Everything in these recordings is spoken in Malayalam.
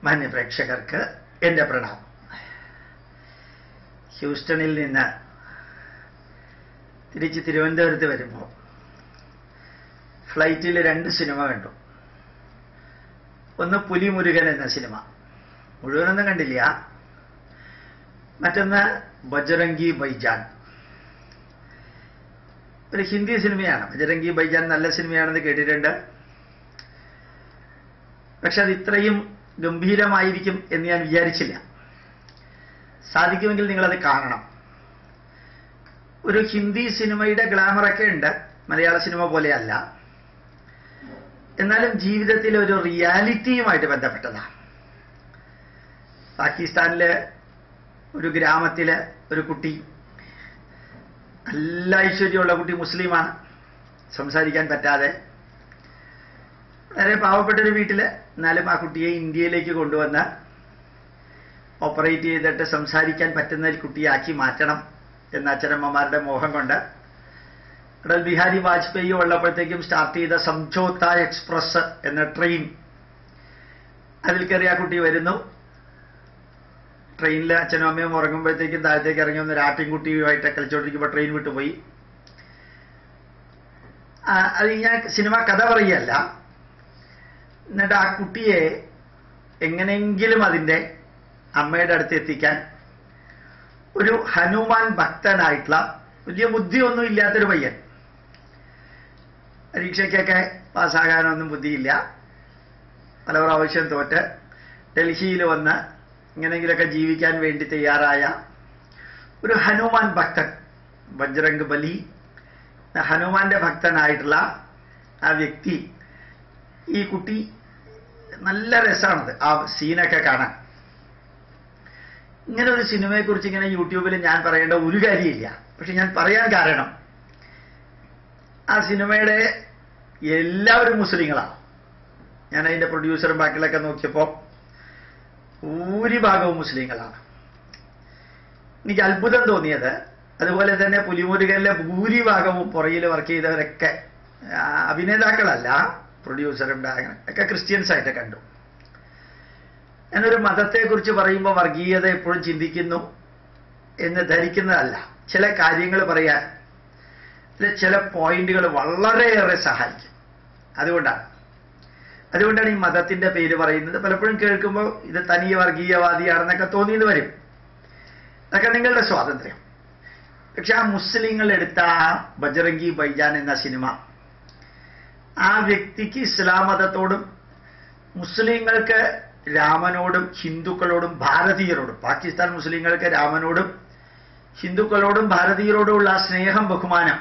മാന്യപ്രേക്ഷകർക്ക് എൻ്റെ പ്രണാമം. ഹ്യൂസ്റ്റണിൽ നിന്ന് തിരിച്ച് തിരുവനന്തപുരത്ത് വരുമ്പോൾ ഫ്ലൈറ്റിൽ 2 സിനിമ കണ്ടു. ഒന്ന് പുലിമുരുകൻ എന്ന സിനിമ, മുഴുവനൊന്നും കണ്ടില്ല. മറ്റൊന്ന് ബജ്റംഗി ബൈജാൻ, ഒരു ഹിന്ദി സിനിമയാണ്. ബജ്റംഗി ബൈജാൻ നല്ല സിനിമയാണെന്ന് കേട്ടിട്ടുണ്ട്. പക്ഷെ അത് ഇത്രയും ഗംഭീരമായിരിക്കും എന്ന് ഞാൻ വിചാരിച്ചില്ല. സാധിക്കുമെങ്കിൽ നിങ്ങളത് കാണണം. ഒരു ഹിന്ദി സിനിമയുടെ ഗ്ലാമറൊക്കെ ഉണ്ട്, മലയാള സിനിമ പോലെയല്ല. എന്നാലും ജീവിതത്തിൽ ഒരു റിയാലിറ്റിയുമായിട്ട് ബന്ധപ്പെട്ടതാണ്. പാകിസ്ഥാനിലെ ഒരു ഗ്രാമത്തിലെ ഒരു കുട്ടി, നല്ല ഐശ്വര്യമുള്ള കുട്ടി, മുസ്ലിമാണ്, സംസാരിക്കാൻ പറ്റാതെ, വളരെ പാവപ്പെട്ടൊരു വീട്ടിൽ. എന്നാലും ആ കുട്ടിയെ ഇന്ത്യയിലേക്ക് കൊണ്ടുവന്ന് ഓപ്പറേറ്റ് ചെയ്തിട്ട് സംസാരിക്കാൻ പറ്റുന്ന ഒരു കുട്ടിയാക്കി മാറ്റണം എന്ന അച്ഛനമ്മമാരുടെ മോഹം കൊണ്ട് അടൽ ബിഹാരി വാജ്പേയി ഉള്ളപ്പോഴത്തേക്കും സ്റ്റാർട്ട് ചെയ്ത സംജോത്ത എക്സ്പ്രസ് എന്ന ട്രെയിൻ, അതിൽ കയറി ആ കുട്ടി വരുന്നു. ട്രെയിനിൽ അച്ഛനും അമ്മയും ഉറങ്ങുമ്പോഴത്തേക്കും താഴത്തേക്ക് ഇറങ്ങി വന്ന് രാട്ടിൻകുട്ടിയുമായിട്ട് കളിച്ചോണ്ടിരിക്കുമ്പോൾ ട്രെയിൻ വിട്ടുപോയി. അത് ഞാൻ സിനിമ കഥ പറയുകയല്ല. എന്നിട്ട് ആ കുട്ടിയെ എങ്ങനെയെങ്കിലും അതിൻ്റെ അമ്മയുടെ അടുത്ത് എത്തിക്കാൻ ഒരു ഹനുമാൻ ഭക്തനായിട്ടുള്ള, വലിയ ബുദ്ധിയൊന്നും ഇല്ലാത്തൊരു പയ്യൻ, പരീക്ഷയ്ക്കൊക്കെ പാസ്സാകാനൊന്നും ബുദ്ധിയില്ല, പല പ്രാവശ്യം തോറ്റ് ഡൽഹിയിൽ വന്ന് എങ്ങനെയെങ്കിലുമൊക്കെ ജീവിക്കാൻ വേണ്ടി തയ്യാറായ ഒരു ഹനുമാൻ ഭക്തൻ, ബജ്റംഗ് ബലി, ഹനുമാന്റെ ഭക്തനായിട്ടുള്ള ആ വ്യക്തി. ഈ കുട്ടി നല്ല രസമാണത്, ആ സീനൊക്കെ കാണാൻ. ഇങ്ങനെ ഒരു സിനിമയെക്കുറിച്ച് ഇങ്ങനെ യൂട്യൂബിൽ ഞാൻ പറയേണ്ട ഒരു കാര്യമില്ല. പക്ഷെ ഞാൻ പറയാൻ കാരണം, ആ സിനിമയുടെ എല്ലാവരും മുസ്ലിങ്ങളാണ്. ഞാൻ അതിൻ്റെ പ്രൊഡ്യൂസറും ബാക്കിയുള്ളൊക്കെ നോക്കിയപ്പോൾ ഭൂരിഭാഗവും മുസ്ലിങ്ങളാണ്. എനിക്ക് അത്ഭുതം തോന്നിയത്, അതുപോലെ തന്നെ പുലിമുരുകനിലെ ഭൂരിഭാഗവും പുറകിൽ വർക്ക് ചെയ്തവരൊക്കെ അഭിനേതാക്കളല്ല, പ്രൊഡ്യൂസറും ഒക്കെ ക്രിസ്ത്യൻസ് ആയിട്ട് കണ്ടു. ഞാനൊരു മതത്തെക്കുറിച്ച് പറയുമ്പോൾ വർഗീയത എപ്പോഴും ചിന്തിക്കുന്നു എന്ന് ധരിക്കുന്നതല്ല. ചില കാര്യങ്ങൾ പറയാൻ ചില പോയിന്റുകൾ വളരെയേറെ സഹായിക്കും. അതുകൊണ്ടാണ് ഈ മതത്തിന്റെ പേര് പറയുന്നത്. പലപ്പോഴും കേൾക്കുമ്പോൾ ഇത് തനിയെ വർഗീയവാദിയാണെന്നൊക്കെ തോന്നിയെന്ന് വരും. അതൊക്കെ നിങ്ങളുടെ സ്വാതന്ത്ര്യം. പക്ഷെ ആ മുസ്ലിങ്ങൾ എടുത്ത ആ ബജ്റംഗി ബൈജാൻ എന്ന സിനിമ, ആ വ്യക്തിക്ക് ഇസ്ലാം മതത്തോടും മുസ്ലിങ്ങൾക്ക് രാമനോടും ഹിന്ദുക്കളോടും ഭാരതീയരോടും, പാകിസ്ഥാൻ മുസ്ലിങ്ങൾക്ക് രാമനോടും ഹിന്ദുക്കളോടും ഭാരതീയരോടുമുള്ള ആ സ്നേഹം, ബഹുമാനം,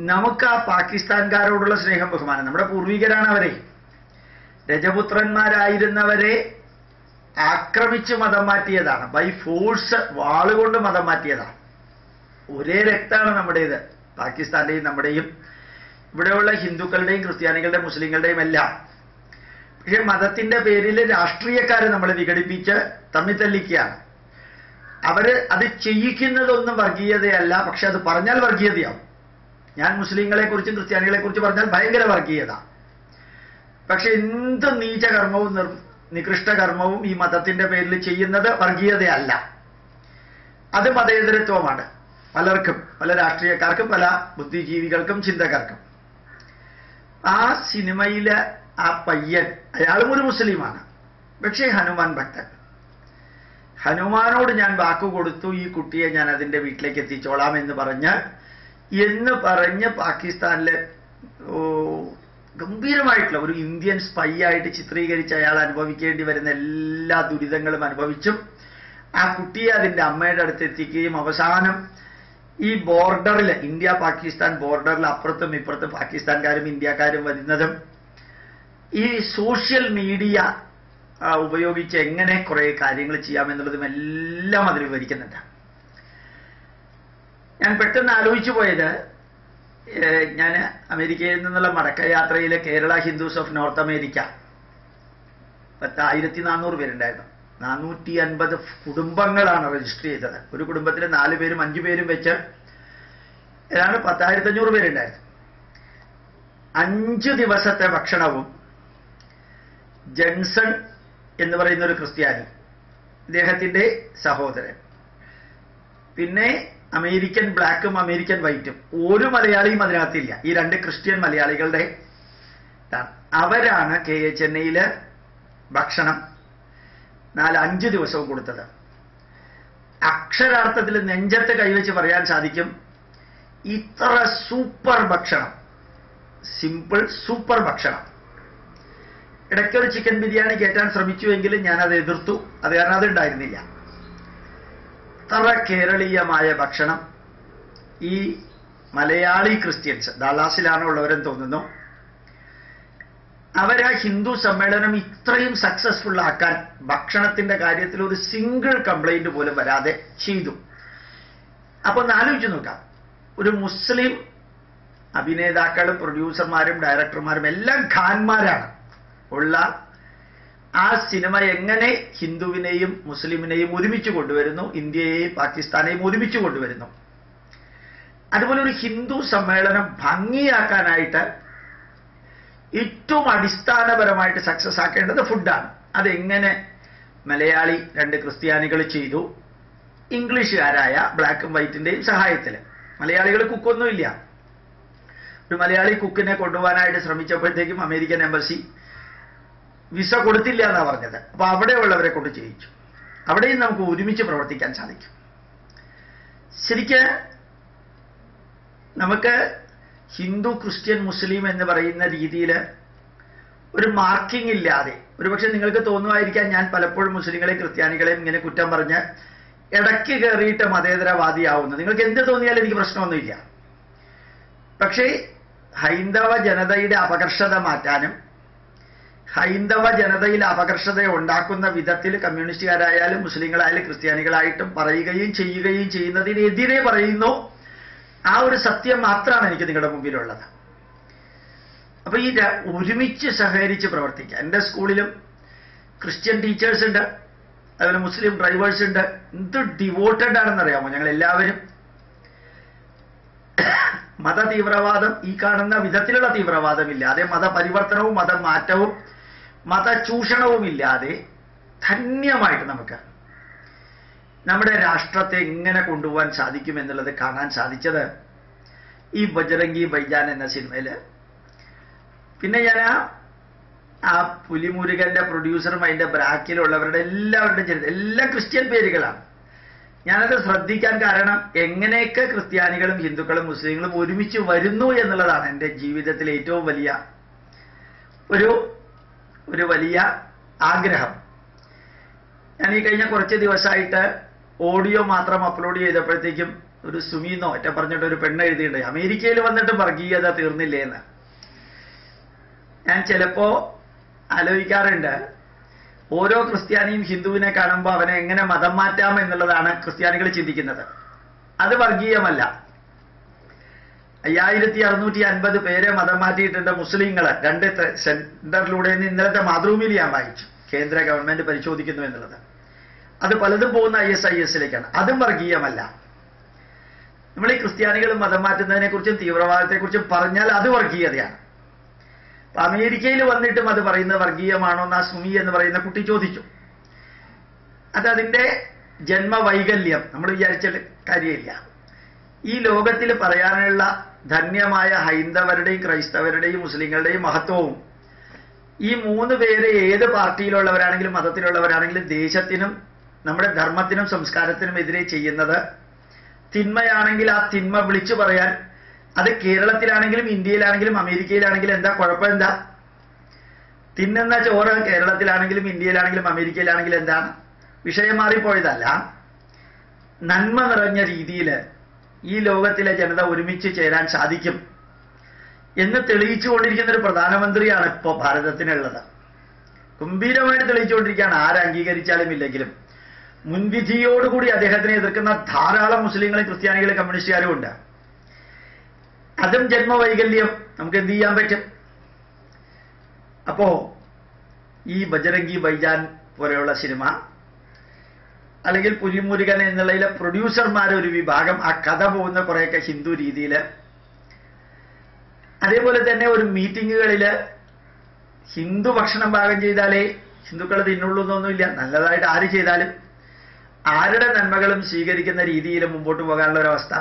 നമുക്ക് ആ പാകിസ്ഥാൻകാരോടുള്ള സ്നേഹം, ബഹുമാനം, നമ്മുടെ പൂർവികരാണ് അവരെ, രജപുത്രന്മാരായിരുന്നവരെ ആക്രമിച്ച് മതം മാറ്റിയതാണ്, ബൈ ഫോഴ്സ് വാളുകൊണ്ട് മതം മാറ്റിയതാണ്. ഒരേ രക്തമാണ് നമ്മുടേത്, പാകിസ്ഥാന്റെയും നമ്മുടെയും, ഇവിടെയുള്ള ഹിന്ദുക്കളുടെയും ക്രിസ്ത്യാനികളുടെയും മുസ്ലിങ്ങളുടെയും എല്ലാം. പക്ഷെ മതത്തിന്റെ പേരിൽ രാഷ്ട്രീയക്കാരെ നമ്മൾ വിഘടിപ്പിച്ച് തമ്മിൽ തല്ലിക്കുകയാണ്. അവര് അത് ചെയ്യിക്കുന്നതൊന്നും വർഗീയതയല്ല, പക്ഷെ അത് പറഞ്ഞാൽ വർഗീയതയാവും. ഞാൻ മുസ്ലിങ്ങളെ കുറിച്ചും ക്രിസ്ത്യാനികളെ കുറിച്ച് പറഞ്ഞാൽ ഭയങ്കര വർഗീയത. പക്ഷെ എന്ത് നീചകർമ്മവും നികൃഷ്ടകർമ്മവും ഈ മതത്തിന്റെ പേരിൽ ചെയ്യുന്നത് വർഗീയതയല്ല, അത് മതേതരത്വമാണ്. പലർക്കും, പല രാഷ്ട്രീയക്കാർക്കും, പല ബുദ്ധിജീവികൾക്കും, ചിന്തകർക്കും. ആ സിനിമയിലെ ആ പയ്യൻ, അയാളും ഒരു മുസ്ലിമാണ്, പക്ഷേ ഹനുമാൻ ഭക്തൻ. ഹനുമാനോട് ഞാൻ വാക്കു കൊടുത്തു, ഈ കുട്ടിയെ ഞാൻ അതിൻ്റെ വീട്ടിലേക്ക് എത്തിച്ചോളാം എന്ന് പറഞ്ഞ് പാകിസ്ഥാനിലെ ഗംഭീരമായിട്ടുള്ള ഒരു ഇന്ത്യൻ സ്പൈ ആയിട്ട് ചിത്രീകരിച്ച് അയാൾ അനുഭവിക്കേണ്ടി വരുന്ന എല്ലാ ദുരിതങ്ങളും അനുഭവിച്ചും ആ കുട്ടിയെ അതിൻ്റെ അമ്മയുടെ അടുത്ത് എത്തിക്കുകയും അവസാനം ഈ ബോർഡറിൽ, ഇന്ത്യ പാകിസ്ഥാൻ ബോർഡറിൽ അപ്പുറത്തും ഇപ്പുറത്തും പാകിസ്ഥാൻകാരും ഇന്ത്യക്കാരും വരുന്നതും ഈ സോഷ്യൽ മീഡിയ ഉപയോഗിച്ച് എങ്ങനെ കുറെ കാര്യങ്ങൾ ചെയ്യാമെന്നുള്ളതും എല്ലാം അതിൽ വിവരിക്കുന്നുണ്ട്. ഞാൻ പെട്ടെന്ന് ആലോചിച്ചു പോയത്, ഞാൻ അമേരിക്കയിൽ നിന്നുള്ള മടക്കയാത്രയിലെ Kerala Hindus of North America 1400 പേരുണ്ടായിരുന്നു. 450 കുടുംബങ്ങളാണ് രജിസ്റ്റർ ചെയ്തത്. ഒരു കുടുംബത്തിൽ 4 പേരും 5 പേരും വെച്ച് ഏതാണ്ട് 10,500 പേരുണ്ടായിരുന്നു. 5 ദിവസത്തെ ഭക്ഷണവും ജൻസൺ എന്ന് പറയുന്ന ഒരു ക്രിസ്ത്യാനി, ഇദ്ദേഹത്തിൻ്റെ സഹോദരൻ, പിന്നെ അമേരിക്കൻ ബ്ലാക്കും അമേരിക്കൻ വൈറ്റും, ഒരു മലയാളിയും അതിനകത്തില്ല. ഈ രണ്ട് ക്രിസ്ത്യൻ മലയാളികളുടെ അവരാണ് ചെന്നൈയില് ഭക്ഷണം 4-5 ദിവസവും കൊടുത്തത്. അക്ഷരാർത്ഥത്തിൽ നെഞ്ചത്ത് കൈവച്ച് പറയാൻ സാധിക്കും, ഇത്ര സൂപ്പർ ഭക്ഷണം, സിമ്പിൾ സൂപ്പർ ഭക്ഷണം. ഇടയ്ക്കൊരു ചിക്കൻ ബിരിയാണി കയറ്റാൻ ശ്രമിച്ചുവെങ്കിലും ഞാനത് എതിർത്തു. അത് കാരണം അതുണ്ടായിരുന്നില്ല. ഇത്ര കേരളീയമായ ഭക്ഷണം ഈ മലയാളി ക്രിസ്ത്യൻസ്, ഡാലാസിലാണ് ഉള്ളവരെന്ന് തോന്നുന്നു, അവരാ ഹിന്ദു സമ്മേളനം ഇത്രയും സക്സസ്ഫുൾ ആക്കാൻ ഭക്ഷണത്തിന്റെ കാര്യത്തിൽ ഒരു സിംഗിൾ കംപ്ലൈന്റ് പോലും വരാതെ ചെയ്തു. അപ്പൊ ഒന്ന് ആലോചിച്ച് നോക്കാം, ഒരു മുസ്ലിം അഭിനേതാക്കളും പ്രൊഡ്യൂസർമാരും ഡയറക്ടർമാരും എല്ലാം ഖാൻമാരാണ് ഉള്ള ആ സിനിമ എങ്ങനെ ഹിന്ദുവിനെയും മുസ്ലിമിനെയും ഒരുമിച്ച് കൊണ്ടുവരുന്നു, ഇന്ത്യയെയും പാകിസ്ഥാനെയും ഒരുമിച്ച് കൊണ്ടുവരുന്നു. അതുപോലെ ഒരു ഹിന്ദു സമ്മേളനം ഭംഗിയാക്കാനായിട്ട് ഏറ്റവും അടിസ്ഥാനപരമായിട്ട് സക്സസ് ആക്കേണ്ടത് ഫുഡാണ്. അതെങ്ങനെ മലയാളി 2 ക്രിസ്ത്യാനികൾ ചെയ്തു, ഇംഗ്ലീഷുകാരായ ബ്ലാക്കും വൈറ്റിന്റെയും സഹായത്തിൽ. മലയാളികൾ കുക്കൊന്നുമില്ല. ഒരു മലയാളി കുക്കിനെ കൊണ്ടുപോകാനായിട്ട് ശ്രമിച്ചപ്പോഴത്തേക്കും അമേരിക്കൻ എംബസി വിസ കൊടുത്തില്ല എന്നാണ് പറഞ്ഞത്. അപ്പൊ അവിടെയുള്ളവരെ കൊണ്ട് ചെയ്യിച്ചു. അവിടെയും നമുക്ക് ഒരുമിച്ച് പ്രവർത്തിക്കാൻ സാധിക്കും. ശരിക്ക് നമുക്ക് ഹിന്ദു ക്രിസ്ത്യൻ മുസ്ലിം എന്ന് പറയുന്ന രീതിയിൽ ഒരു മാർക്കിംഗ് ഇല്ലാതെ, ഒരുപക്ഷെ നിങ്ങൾക്ക് തോന്നുമായിരിക്കാം ഞാൻ പലപ്പോഴും മുസ്ലിങ്ങളെയും ക്രിസ്ത്യാനികളെയും ഇങ്ങനെ കുറ്റം പറഞ്ഞ് ഇടയ്ക്ക് കയറിയിട്ട് മതേതരവാദിയാവുന്നു. നിങ്ങൾക്ക് എന്ത് തോന്നിയാലും എനിക്ക് പ്രശ്നമൊന്നുമില്ല. പക്ഷേ ഹൈന്ദവ ജനതയുടെ അപകർഷത മാറ്റാനും ഹൈന്ദവ ജനതയിൽ അപകർഷത ഉണ്ടാക്കുന്ന വിധത്തിൽ കമ്മ്യൂണിസ്റ്റുകാരായാലും മുസ്ലിങ്ങളായാലും ക്രിസ്ത്യാനികളായിട്ടും പറയുകയും ചെയ്യുകയും ചെയ്യുന്നതിനെതിരെ പറയുന്നു. ആ ഒരു സത്യം മാത്രമാണ് എനിക്ക് നിങ്ങളുടെ മുമ്പിലുള്ളത്. അപ്പൊ ഈ ഒരുമിച്ച് സഹകരിച്ച് പ്രവർത്തിക്കുക. എൻ്റെ സ്കൂളിലും ക്രിസ്ത്യൻ ടീച്ചേഴ്സ് ഉണ്ട്, അതുപോലെ മുസ്ലിം ഡ്രൈവേഴ്സ് ഉണ്ട്. എന്ത് ഡിവോട്ടഡ് ആണെന്നറിയാമോ ഞങ്ങൾ എല്ലാവരും. മത തീവ്രവാദം, ഈ കാണുന്ന വിധത്തിലുള്ള തീവ്രവാദമില്ലാതെ, മതപരിവർത്തനവും മതമാറ്റവും മതചൂഷണവും ഇല്ലാതെ ധന്യമായിട്ട് നമുക്ക് നമ്മുടെ രാഷ്ട്രത്തെ എങ്ങനെ കൊണ്ടുപോകാൻ സാധിക്കും എന്നുള്ളത് കാണാൻ സാധിച്ചത് ഈ ബജ്റംഗി ഭായ്ജാൻ എന്ന സിനിമയില്. പിന്നെ ഞാൻ ആ പുലിമുരുകന്റെ പ്രൊഡ്യൂസറും അതിന്റെ ബ്രാക്കിലുള്ളവരുടെ എല്ലാവരുടെ ചരിത്രം എല്ലാം ക്രിസ്ത്യൻ പേരുകളാണ്. ഞാനത് ശ്രദ്ധിക്കാൻ കാരണം എങ്ങനെയൊക്കെ ക്രിസ്ത്യാനികളും ഹിന്ദുക്കളും മുസ്ലിങ്ങളും ഒരുമിച്ച് വരുന്നു എന്നുള്ളതാണ് എൻ്റെ ജീവിതത്തിലെ ഏറ്റവും വലിയ ഒരു വലിയ ആഗ്രഹം. ഞാൻ ഈ കഴിഞ്ഞ കുറച്ച് ദിവസമായിട്ട് ഓഡിയോ മാത്രം അപ്ലോഡ് ചെയ്തപ്പോഴത്തേക്കും ഒരു സുമീന്നോ ഒറ്റ പറഞ്ഞിട്ട് ഒരു പെണ്ണ് എഴുതിയിട്ടുണ്ട്, അമേരിക്കയിൽ വന്നിട്ട് വർഗീയത തീർന്നില്ലേ എന്ന്. ഞാൻ ചിലപ്പോ ആലോചിക്കാറുണ്ട്, ഓരോ ക്രിസ്ത്യാനിയും ഹിന്ദുവിനെ കാണുമ്പോൾ അവനെ എങ്ങനെ മതം മാറ്റാം എന്നുള്ളതാണ് ക്രിസ്ത്യാനികൾ ചിന്തിക്കുന്നത്. അത് വർഗീയമല്ല. 5650 പേരെ മതം മാറ്റിയിട്ടുണ്ട് മുസ്ലിങ്ങൾ 2 സെന്ററിലൂടെ. ഇന്നലത്തെ മാതൃഭൂമിയിൽ ഞാൻ വായിച്ചു, കേന്ദ്ര ഗവൺമെന്റ് പരിശോധിക്കുന്നു എന്നുള്ളത്. അത് പലതും പോകുന്ന ISIS-ലേക്കാണ്. അതും വർഗീയമല്ല. നമ്മൾ ഈ ക്രിസ്ത്യാനികൾ മതം മാറ്റുന്നതിനെ കുറിച്ചും തീവ്രവാദത്തെക്കുറിച്ചും പറഞ്ഞാൽ അത് വർഗീയതയാണ്. അമേരിക്കയിൽ വന്നിട്ടും അത് പറയുന്നത് വർഗീയമാണോ എന്ന് ആ സുമി എന്ന് പറയുന്ന കുട്ടി ചോദിച്ചു. അതിന്റെ ജന്മവൈകല്യം നമ്മൾ വിചാരിച്ച കാര്യമില്ല. ഈ ലോകത്തിൽ പറയാനുള്ള ധന്യമായ ഹൈന്ദവരുടെയും ക്രൈസ്തവരുടെയും മുസ്ലിങ്ങളുടെയും മഹത്വവും ഈ 3 പേര് ഏത് പാർട്ടിയിലുള്ളവരാണെങ്കിലും മതത്തിലുള്ളവരാണെങ്കിലും ദേശത്തിനും നമ്മുടെ ധർമ്മത്തിനും സംസ്കാരത്തിനും എതിരെ ചെയ്യുന്നത് തിന്മയാണെങ്കിൽ ആ തിന്മ വിളിച്ചു പറയാൻ, അത് കേരളത്തിലാണെങ്കിലും ഇന്ത്യയിലാണെങ്കിലും അമേരിക്കയിലാണെങ്കിലും എന്താ കുഴപ്പം? എന്താ തിന്നുന്ന ചോറ് കേരളത്തിലാണെങ്കിലും ഇന്ത്യയിലാണെങ്കിലും അമേരിക്കയിലാണെങ്കിലും എന്താണ്? വിഷയം മാറിപ്പോയതല്ല. നന്മ നിറഞ്ഞ രീതിയിൽ ഈ ലോകത്തിലെ ജനത ഒരുമിച്ച് ചേരാൻ സാധിക്കും എന്ന് തെളിയിച്ചുകൊണ്ടിരിക്കുന്ന ഒരു പ്രധാനമന്ത്രിയാണ് ഇപ്പോൾ ഭാരതത്തിനുള്ളത്. ഗംഭീരമായിട്ട് തെളിയിച്ചുകൊണ്ടിരിക്കുകയാണ്. ആരംഗീകരിച്ചാലും ഇല്ലെങ്കിലും മുൻവിധിയോടുകൂടി അദ്ദേഹത്തിനെ എതിർക്കുന്ന ധാരാളം മുസ്ലിങ്ങളും ക്രിസ്ത്യാനികളും കമ്മ്യൂണിസ്റ്റുകാരും ഉണ്ട്. അതും ജന്മവൈകല്യം. നമുക്ക് എന്ത് ചെയ്യാൻ പറ്റും? അപ്പോ ഈ ബജ്റംഗി ഭായ്ജാൻ പോലെയുള്ള സിനിമ, അല്ലെങ്കിൽ പുലിമുരുകൻ എന്നുള്ളതിലെ പ്രൊഡ്യൂസർമാരെ ഒരു വിഭാഗം ആ കഥ പോകുന്ന കുറേയൊക്കെ ഹിന്ദു രീതിയിൽ, അതേപോലെ തന്നെ ഒരു മീറ്റിങ്ങുകളിൽ ഹിന്ദു ഭക്ഷണം പാകം ചെയ്താലേ ഹിന്ദുക്കൾ തിന്നുള്ളൂ എന്നൊന്നുമില്ല. നല്ലതായിട്ട് ആര് ചെയ്താലും ആരുടെ നന്മകളും സ്വീകരിക്കുന്ന രീതിയിൽ മുമ്പോട്ട് പോകാനുള്ള ഒരവസ്ഥ.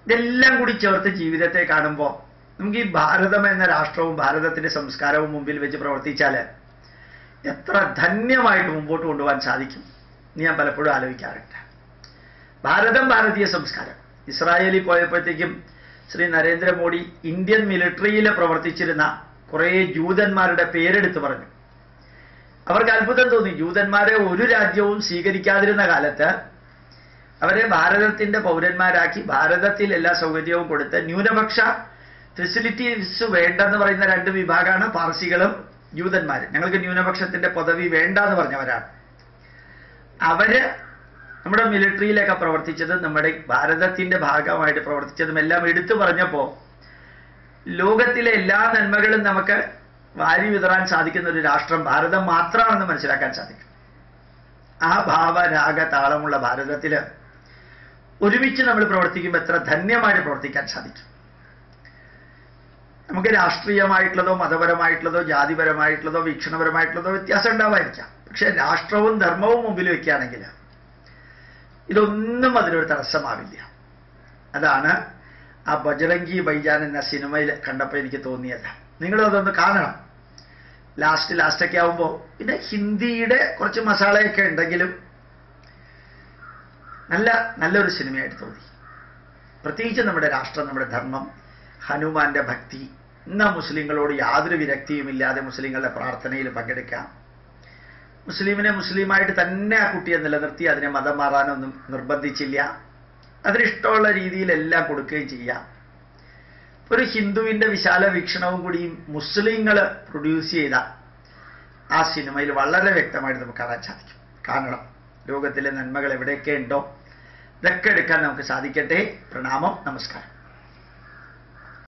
ഇതെല്ലാം കൂടി ചേർത്ത് ജീവിതത്തെ കാണുമ്പോൾ നമുക്ക് ഈ ഭാരതം എന്ന രാഷ്ട്രവും ഭാരതത്തിന്റെ സംസ്കാരവും മുമ്പിൽ വെച്ച് പ്രവർത്തിച്ചാൽ എത്ര ധന്യമായിട്ട് മുമ്പോട്ട് കൊണ്ടുപോകാൻ സാധിക്കും എന്ന് ഞാൻ പലപ്പോഴും ആലോചിക്കാറുണ്ട്. ഭാരതം, ഭാരതീയ സംസ്കാരം. ഇസ്രായേലിൽ പോയപ്പോഴത്തേക്കും ശ്രീ നരേന്ദ്രമോദി ഇന്ത്യൻ മിലിറ്ററിയിൽ പ്രവർത്തിച്ചിരുന്ന കുറേ ജൂതന്മാരുടെ പേരെടുത്ത് പറഞ്ഞു. അവർക്ക് അത്ഭുതം തോന്നി. ജൂതന്മാരെ ഒരു രാജ്യവും സ്വീകരിക്കാതിരുന്ന കാലത്ത് അവരെ ഭാരതത്തിന്റെ പൗരന്മാരാക്കി ഭാരതത്തിൽ എല്ലാ സൗകര്യവും കൊടുത്ത് ന്യൂനപക്ഷ ഫെസിലിറ്റീസ് വേണ്ടെന്ന് പറയുന്ന രണ്ട് വിഭാഗമാണ് പാർസികളും ജൂതന്മാരും. ഞങ്ങൾക്ക് ന്യൂനപക്ഷത്തിന്റെ പദവി വേണ്ട എന്ന് പറഞ്ഞവരാണ്. അവര് നമ്മുടെ മിലിറ്ററിയിലൊക്കെ പ്രവർത്തിച്ചതും നമ്മുടെ ഭാരതത്തിന്റെ ഭാഗമായിട്ട് പ്രവർത്തിച്ചതും എല്ലാം എടുത്തു പറഞ്ഞപ്പോ ലോകത്തിലെ എല്ലാ നന്മകളും നമുക്ക് വാരി വിതറാൻ സാധിക്കുന്ന ഒരു രാഷ്ട്രം ഭാരതം മാത്രമാണെന്ന് മനസ്സിലാക്കാൻ സാധിക്കും. ആ ഭാവരാഗ താളമുള്ള ഭാരതത്തില് ഒരുമിച്ച് നമ്മൾ പ്രവർത്തിക്കുമ്പോൾ എത്ര ധന്യമായിട്ട് പ്രവർത്തിക്കാൻ സാധിക്കും. നമുക്ക് രാഷ്ട്രീയമായിട്ടുള്ളതോ മതപരമായിട്ടുള്ളതോ ജാതിപരമായിട്ടുള്ളതോ വീക്ഷണപരമായിട്ടുള്ളതോ വ്യത്യാസം ഉണ്ടാവാതിരിക്കാം. പക്ഷെ രാഷ്ട്രവും ധർമ്മവും മുമ്പിൽ വെക്കുകയാണെങ്കിൽ ഇതൊന്നും അതിനൊരു തടസ്സമാവില്ല. അതാണ് ആ ബജ്റംഗി ഭായ്ജാൻ എന്ന സിനിമയിൽ കണ്ടപ്പോൾ എനിക്ക് തോന്നിയത്. നിങ്ങളും അതൊന്ന് കാണണം. ലാസ്റ്റൊക്കെ ആവുമ്പോൾ പിന്നെ ഹിന്ദിയുടെ കുറച്ച് മസാലയൊക്കെ ഉണ്ടെങ്കിലും നല്ലൊരു സിനിമയായിട്ട് തോന്നി. പ്രത്യേകിച്ച് നമ്മുടെ രാഷ്ട്രം, നമ്മുടെ ധർമ്മം, ഹനുമാന്റെ ഭക്തി. ഇന്ന് മുസ്ലിങ്ങളോട് യാതൊരു വിരക്തിയുമില്ലാതെ മുസ്ലിങ്ങളുടെ പ്രാർത്ഥനയിൽ പങ്കെടുക്കാം. മുസ്ലിമിനെ മുസ്ലിമായിട്ട് തന്നെ ആ കുട്ടിയെ നിലനിർത്തി അതിനെ മതം മാറാനൊന്നും നിർബന്ധിച്ചില്ല. അതിനിഷ്ടമുള്ള രീതിയിലെല്ലാം കൊടുക്കുകയും ചെയ്യാം. ഒരു ഹിന്ദുവിന്റെ വിശാല വീക്ഷണവും കൂടി മുസ്ലിങ്ങൾ പ്രൊഡ്യൂസ് ചെയ്ത ആ സിനിമയിൽ വളരെ വ്യക്തമായിട്ട് നമുക്ക് കാണാൻ സാധിക്കും. കാണണം. ലോകത്തിലെ നന്മകൾ എവിടെയൊക്കെ ഉണ്ടോ ഇതൊക്കെ എടുക്കാൻ നമുക്ക് സാധിക്കട്ടെ. പ്രണാമം. നമസ്കാരം.